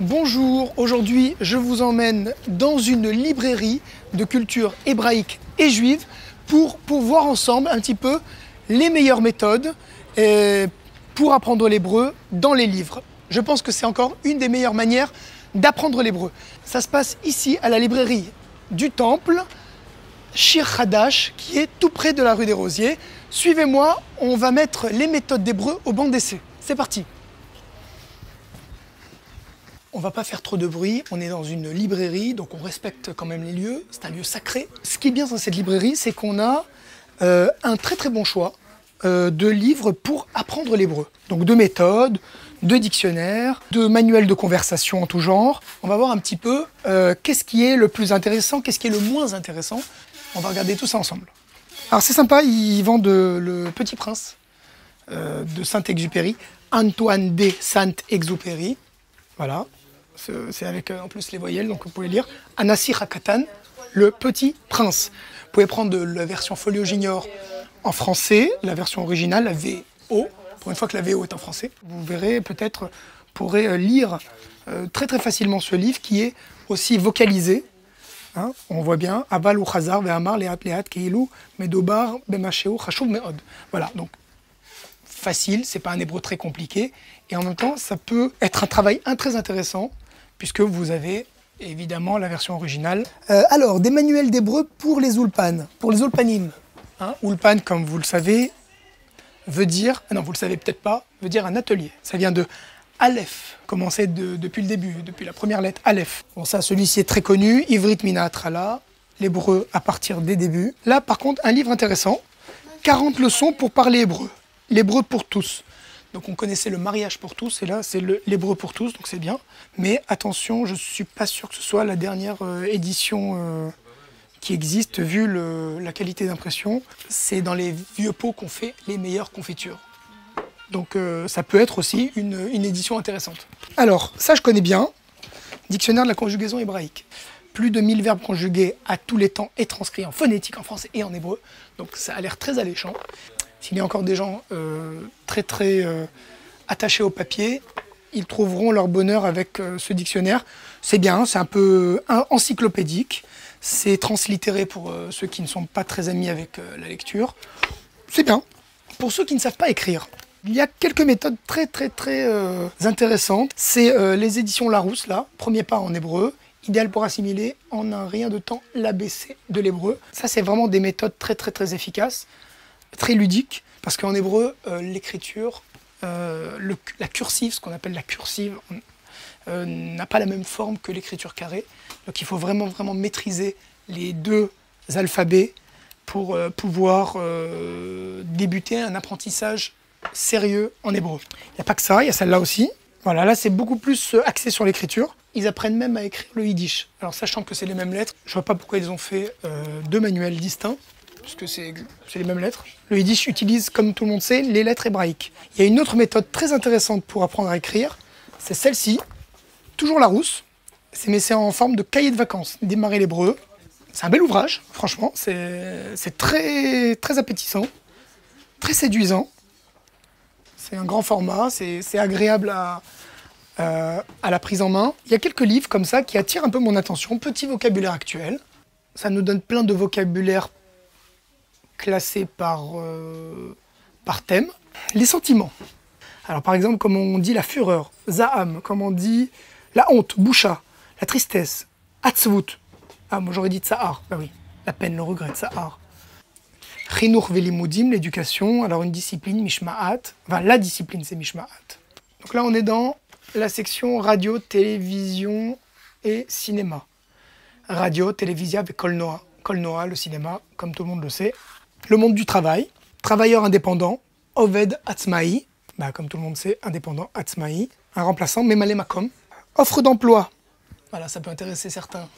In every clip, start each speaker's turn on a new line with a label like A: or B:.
A: Bonjour, aujourd'hui je vous emmène dans une librairie de culture hébraïque et juive pour voir ensemble un petit peu les meilleures méthodes pour apprendre l'hébreu dans les livres. Je pense que c'est encore une des meilleures manières d'apprendre l'hébreu. Ça se passe ici à la librairie du Temple, Shir Hadash, qui est tout près de la rue des Rosiers. Suivez-moi, on va mettre les méthodes d'hébreu au banc d'essai. C'est parti. On va pas faire trop de bruit, on est dans une librairie, donc on respecte quand même les lieux, c'est un lieu sacré. Ce qui est bien dans cette librairie, c'est qu'on a un très bon choix de livres pour apprendre l'hébreu. Donc de méthodes, de dictionnaires, de manuels de conversation en tout genre. On va voir un petit peu qu'est-ce qui est le plus intéressant, qu'est-ce qui est le moins intéressant. On va regarder tout ça ensemble. Alors c'est sympa, ils vendent le Petit Prince de Saint-Exupéry, Antoine de Saint-Exupéry. Voilà. C'est avec en plus les voyelles, donc vous pouvez lire Anassi Hakatan, le Petit Prince. Vous pouvez prendre la version Folio Junior en français, la version originale, la VO, pour une fois que la VO est en français. Vous verrez, peut-être, pourrez lire très facilement ce livre qui est aussi vocalisé. Hein, on voit bien Aval ou Chazar, Ve'amar, Leat, Keilu, Medobar, Bemasheu, Chashuv, Meod. Voilà, donc facile, c'est pas un hébreu très compliqué. Et en même temps, ça peut être un travail très intéressant, puisque vous avez évidemment la version originale. Alors, des manuels d'hébreu pour les ulpan, pour les ulpanim. Hein, ulpan, comme vous le savez, veut dire, non, vous le savez peut-être pas, veut dire un atelier. Ça vient de Aleph, commencé depuis le début, depuis la première lettre, Aleph. Bon, ça, celui-ci est très connu, Ivrit Mina Atrala, l'hébreu à partir des débuts. Là, par contre, un livre intéressant, 40 leçons pour parler hébreu, l'hébreu pour tous. Donc on connaissait le mariage pour tous, et là c'est l'hébreu pour tous, donc c'est bien. Mais attention, je ne suis pas sûr que ce soit la dernière édition qui existe, vu la qualité d'impression. C'est dans les vieux pots qu'on fait les meilleures confitures. Donc ça peut être aussi une édition intéressante. Alors, ça je connais bien, dictionnaire de la conjugaison hébraïque. Plus de 1000 verbes conjugués à tous les temps et transcrits en phonétique, en français et en hébreu. Donc ça a l'air très alléchant. S'il y a encore des gens très attachés au papier, ils trouveront leur bonheur avec ce dictionnaire. C'est bien, c'est un peu encyclopédique. C'est translittéré pour ceux qui ne sont pas très amis avec la lecture. C'est bien. Pour ceux qui ne savent pas écrire, il y a quelques méthodes très intéressantes. C'est les éditions Larousse, là, premier pas en hébreu, idéal pour assimiler en un rien de temps l'ABC de l'hébreu. Ça, c'est vraiment des méthodes très efficaces, très ludiques, parce qu'en hébreu, l'écriture, la cursive, ce qu'on appelle la cursive, n'a pas la même forme que l'écriture carrée. Donc il faut vraiment maîtriser les deux alphabets pour pouvoir débuter un apprentissage sérieux en hébreu. Il n'y a pas que ça, il y a celle-là aussi. Voilà, là c'est beaucoup plus axé sur l'écriture. Ils apprennent même à écrire le yiddish. Alors sachant que c'est les mêmes lettres, je ne vois pas pourquoi ils ont fait deux manuels distincts, puisque c'est les mêmes lettres. Le yiddish utilise, comme tout le monde sait, les lettres hébraïques. Il y a une autre méthode très intéressante pour apprendre à écrire, c'est celle-ci, toujours Larousse, mais c'est en forme de cahier de vacances, démarrer l'hébreu. C'est un bel ouvrage, franchement, c'est très appétissant, très séduisant. C'est un grand format, c'est agréable à la prise en main. Il y a quelques livres comme ça qui attirent un peu mon attention, petit vocabulaire actuel. Ça nous donne plein de vocabulaire classé par thème. Les sentiments. Alors par exemple, comme on dit la fureur, zaham, comme on dit la honte, boucha, la tristesse, atzvut. Ah, moi j'aurais dit tsahar, bah oui, la peine, le regret, tsahar. Chinuch velimoudim, l'éducation, alors une discipline, mishma'at, enfin la discipline c'est mishma'at. Donc là on est dans la section radio, télévision et cinéma. Radio, télévisia avec kolnoa. Kolnoa, le cinéma, comme tout le monde le sait. Le monde du travail, travailleur indépendant, Oved Atzmaï, bah, comme tout le monde sait, indépendant Atzmaï, un remplaçant, Memale Makom. Offre d'emploi, voilà, ça peut intéresser certains.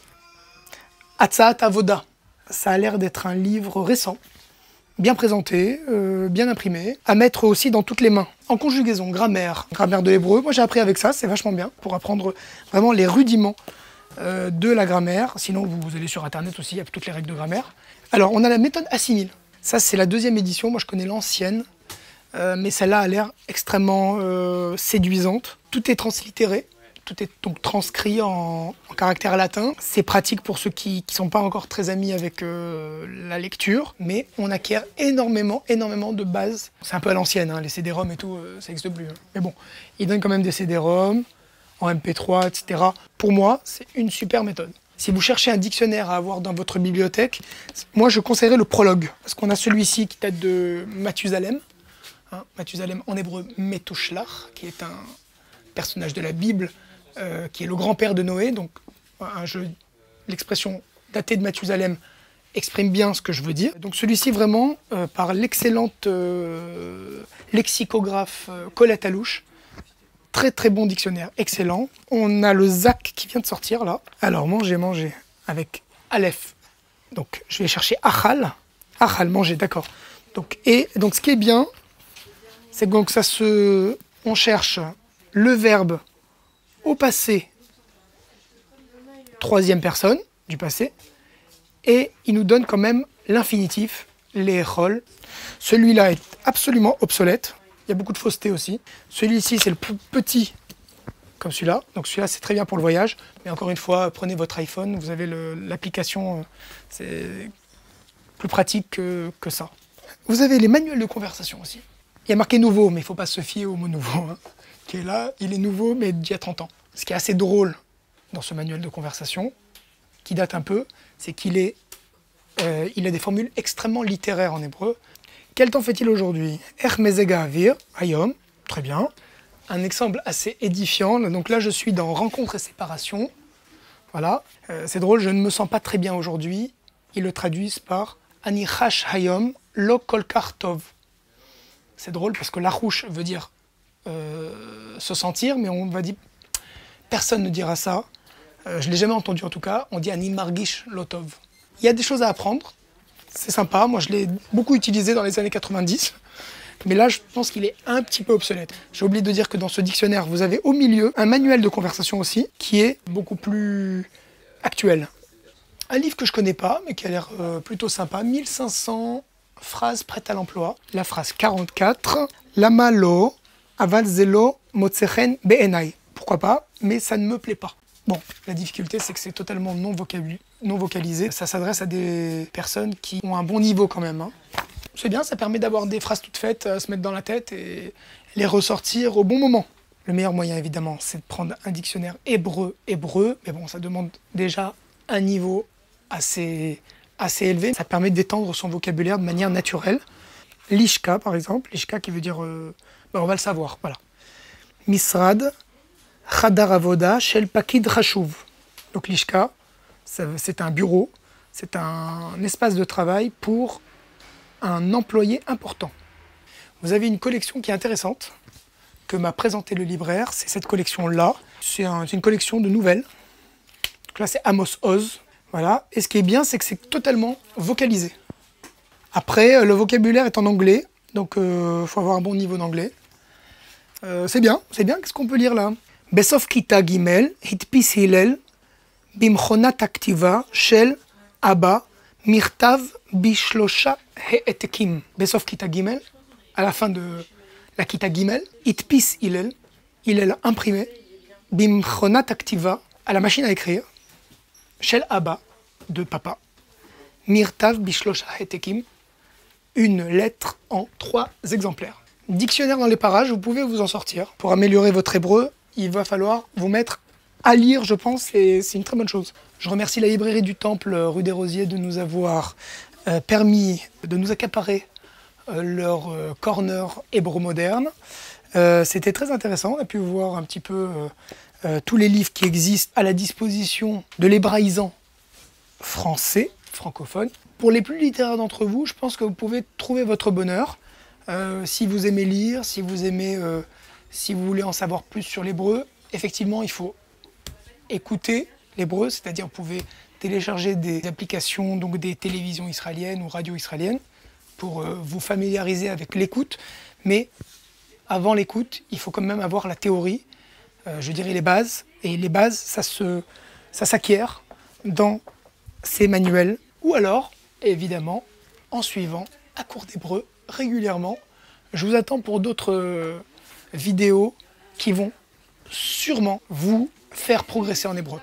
A: Atzaat Avoda, ça a l'air d'être un livre récent, bien présenté, bien imprimé, à mettre aussi dans toutes les mains. En conjugaison, grammaire de l'hébreu, moi j'ai appris avec ça, c'est vachement bien, pour apprendre vraiment les rudiments de la grammaire. Sinon, vous allez sur Internet aussi, il y a toutes les règles de grammaire. Alors, on a la méthode Assimile. Ça, c'est la deuxième édition. Moi, je connais l'ancienne. Mais celle-là a l'air extrêmement séduisante. Tout est translittéré. Tout est donc transcrit en caractère latin. C'est pratique pour ceux qui ne sont pas encore très amis avec la lecture, mais on acquiert énormément de bases. C'est un peu à l'ancienne, hein, les CD-ROM et tout, ça n'existe plus. Hein. Mais bon, ils donnent quand même des CD-ROM en MP3, etc. Pour moi, c'est une super méthode. Si vous cherchez un dictionnaire à avoir dans votre bibliothèque, moi je conseillerais le prologue, parce qu'on a celui-ci qui date de Mathusalem. Hein, Mathusalem en hébreu Methuselah, qui est un personnage de la Bible, qui est le grand-père de Noé. Donc l'expression datée de Mathusalem exprime bien ce que je veux dire. Donc celui-ci vraiment, par l'excellente lexicographe Colette Alouche, très bon dictionnaire, excellent. On a le ZAC qui vient de sortir là. Alors manger avec Aleph. Donc je vais chercher Achal. Achal, manger, d'accord. Donc ce qui est bien, c'est que on cherche le verbe au passé, troisième personne du passé, et il nous donne quand même l'infinitif, les rôles. Celui-là est absolument obsolète. Il y a beaucoup de fausseté aussi. Celui-ci, c'est le plus petit, comme celui-là. Donc celui-là, c'est très bien pour le voyage. Mais encore une fois, prenez votre iPhone, vous avez l'application, c'est plus pratique que ça. Vous avez les manuels de conversation aussi. Il y a marqué nouveau, mais il ne faut pas se fier au mot nouveau, hein, qui est là. Il est nouveau, mais d'il y a 30 ans. Ce qui est assez drôle dans ce manuel de conversation, qui date un peu, c'est qu'il a des formules extrêmement littéraires en hébreu. Quel temps fait-il aujourd'hui? Mezega avir, hayom, très bien. Un exemple assez édifiant. Donc là, je suis dans rencontre et séparation. Voilà. C'est drôle, je ne me sens pas très bien aujourd'hui. Ils le traduisent par ani chash hayom lo kolkar tov. C'est drôle parce que larouche veut dire se sentir, mais on va dire personne ne dira ça. Je ne l'ai jamais entendu en tout cas. On dit ani margish lotov. Il y a des choses à apprendre. C'est sympa, moi je l'ai beaucoup utilisé dans les années 90, mais là je pense qu'il est un petit peu obsolète. J'ai oublié de dire que dans ce dictionnaire, vous avez au milieu un manuel de conversation aussi, qui est beaucoup plus actuel. Un livre que je connais pas, mais qui a l'air plutôt sympa, 1500 phrases prêtes à l'emploi. La phrase 44, Lama lo aval zelo motzechen beenai. Pourquoi pas, mais ça ne me plaît pas. Bon, la difficulté, c'est que c'est totalement non vocalisé. Ça s'adresse à des personnes qui ont un bon niveau quand même. Hein. C'est bien, ça permet d'avoir des phrases toutes faites à se mettre dans la tête et les ressortir au bon moment. Le meilleur moyen, évidemment, c'est de prendre un dictionnaire hébreu. Mais bon, ça demande déjà un niveau assez élevé. Ça permet d'étendre son vocabulaire de manière naturelle. Lishka, par exemple. Lishka qui veut dire... on va le savoir, voilà. Misrad. Chadar avoda shel pakid chashuv. Donc l'ishka, c'est un bureau, c'est un espace de travail pour un employé important. Vous avez une collection qui est intéressante, que m'a présenté le libraire, c'est cette collection-là. C'est une collection de nouvelles. Donc là, c'est Amos Oz. Voilà. Et ce qui est bien, c'est que c'est totalement vocalisé. Après, le vocabulaire est en anglais, donc il faut avoir un bon niveau d'anglais. C'est bien. Qu'est-ce qu'on peut lire là? בסוף כיתה ג' הדפיס הלל במכונת הכתיבה של אבא מכתב בשלושה העתקים. בסוף כיתה ג', à la fin de la כיתה ג', הדפיס הלל imprimé במכונת הכתיבה, à la machine à écrire, של אבא, de papa, מכתב בשלושה העתקים, une lettre en 3 exemplaires. Dictionnaire dans les parages, vous pouvez vous en sortir. Pour améliorer votre hébreu, il va falloir vous mettre à lire, je pense, et c'est une très bonne chose. Je remercie la librairie du Temple, rue des Rosiers, de nous avoir permis de nous accaparer leur corner hébreu moderne. C'était très intéressant, on a pu voir un petit peu tous les livres qui existent à la disposition de l'hébraïsant français, francophone. Pour les plus littéraires d'entre vous, je pense que vous pouvez trouver votre bonheur. Si vous aimez lire, si vous voulez en savoir plus sur l'hébreu, effectivement, il faut écouter l'hébreu, c'est-à-dire vous pouvez télécharger des applications, donc des télévisions israéliennes ou radios israéliennes, pour vous familiariser avec l'écoute. Mais avant l'écoute, il faut quand même avoir la théorie, je dirais les bases. Et les bases, ça s'acquiert dans ces manuels. Ou alors, évidemment, en suivant un cours d'hébreu régulièrement. Je vous attends pour d'autres vidéos qui vont sûrement vous faire progresser en hébreu.